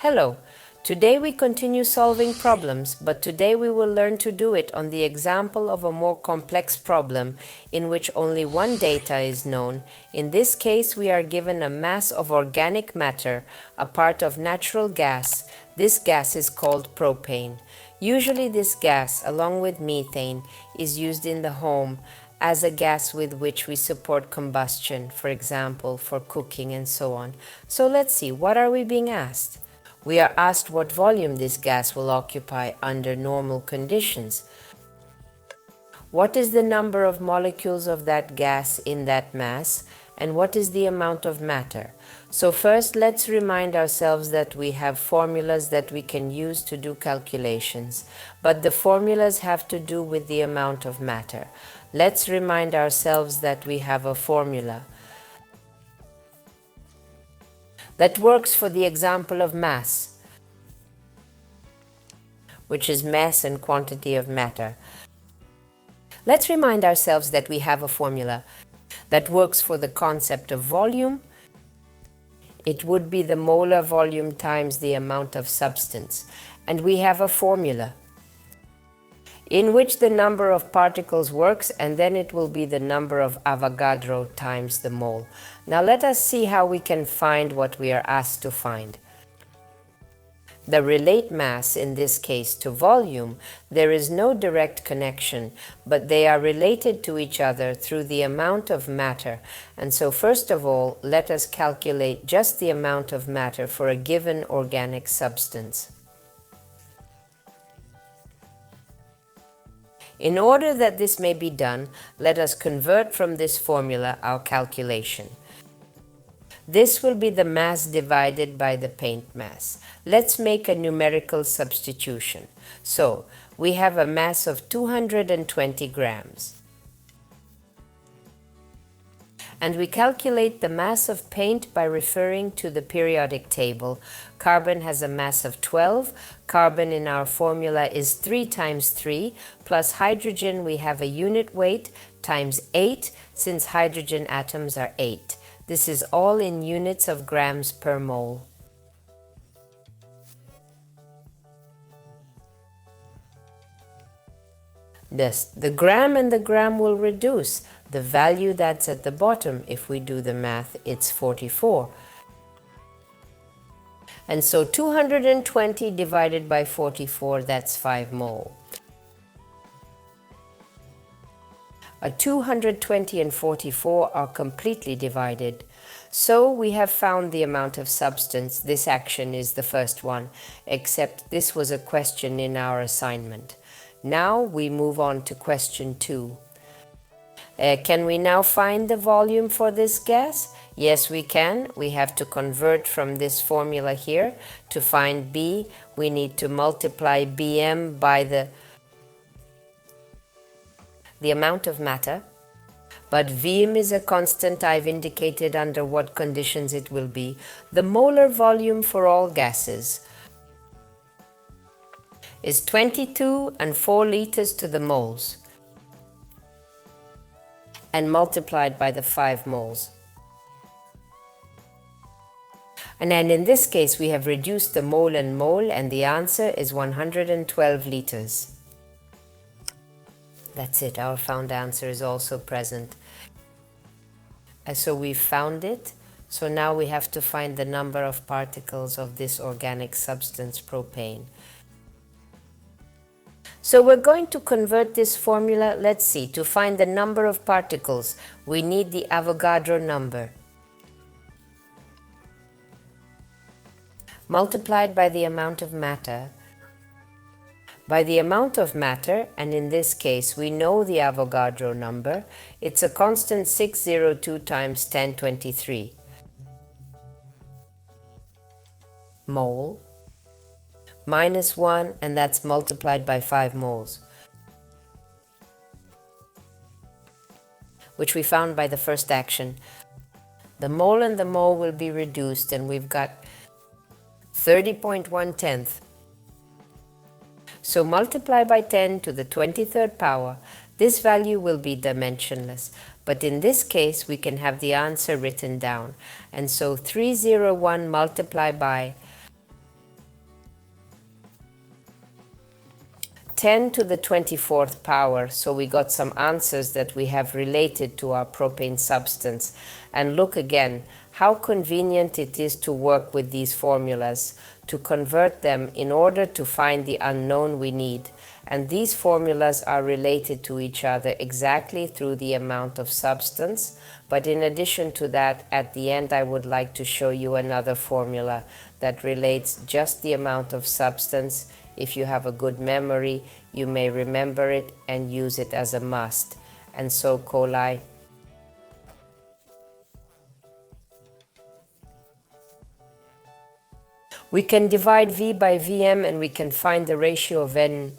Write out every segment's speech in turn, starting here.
Hello, today we continue solving problems, but today we will learn to do it on the example of a more complex problem in which only one data is known. In this case, we are given a mass of organic matter, a part of natural gas. This gas is called propane. Usually this gas, along with methane, is used in the home as a gas with which we support combustion, for example, for cooking and so on. So let's see, what are we being asked? We are asked what volume this gas will occupy under normal conditions. What is the number of molecules of that gas in that mass, and what is the amount of matter? So first, let's remind ourselves that we have formulas that we can use to do calculations, but the formulas have to do with the amount of matter. Let's remind ourselves that we have a formula that works for the example of mass, which is mass and quantity of matter. Let's remind ourselves that we have a formula that works for the concept of volume. It would be the molar volume times the amount of substance. And we have a formula in which the number of particles works, and then it will be the number of Avogadro times the mole. Now let us see how we can find what we are asked to find. The relate mass, in this case, to volume, there is no direct connection, but they are related to each other through the amount of matter. And so first of all, let us calculate just the amount of matter for a given organic substance. In order that this may be done, let us convert from this formula our calculation. This will be the mass divided by the paint mass. Let's make a numerical substitution. So, we have a mass of 220 grams. And we calculate the mass of paint by referring to the periodic table. Carbon has a mass of 12. Carbon in our formula is 3 times 3, plus hydrogen we have a unit weight times 8, since hydrogen atoms are 8. This is all in units of grams per mole. Thus, the gram and the gram will reduce. The value that's at the bottom, if we do the math, it's 44. And so 220 divided by 44, that's 5 mole. 220 and 44 are completely divided. So we have found the amount of substance. This action is the first one, except this was a question in our assignment. Now we move on to question 2. Can we now find the volume for this gas? Yes, we can. We have to convert from this formula here. To find B, we need to multiply Bm by the amount of matter. But Vm is a constant. I've indicated under what conditions it will be. The molar volume for all gases is 22 and 4 liters to the moles, and multiplied by the 5 moles. And then in this case we have reduced the mole and mole, and the answer is 112 liters. That's it, our found answer is also present. And so we've found it. So now we have to find the number of particles of this organic substance, propane. So we're going to convert this formula. Let's see, to find the number of particles, we need the Avogadro number multiplied by the amount of matter. By the amount of matter, and in this case we know the Avogadro number, it's a constant 602 times 1023 mole, minus 1, and that's multiplied by 5 moles, which we found by the first action. The mole and the mole will be reduced, and we've got 30.1 So multiply by 10 to the 23rd power. This value will be dimensionless, but in this case we can have the answer written down. And so 301 multiplied by 10 to the 24th power, so we got some answers that we have related to our propane substance. And look again, how convenient it is to work with these formulas, to convert them in order to find the unknown we need. And these formulas are related to each other exactly through the amount of substance. But in addition to that, at the end I would like to show you another formula that relates just the amount of substance. If you have a good memory, you may remember it and use it as a must. And so coli. We can divide V by Vm and we can find the ratio of N.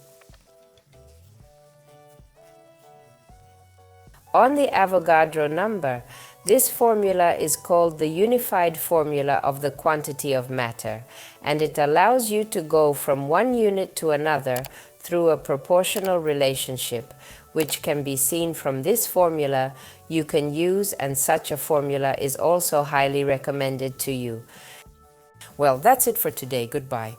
On the Avogadro number, this formula is called the unified formula of the quantity of matter, and it allows you to go from one unit to another through a proportional relationship, which can be seen from this formula you can use, and such a formula is also highly recommended to you. Well, that's it for today. Goodbye.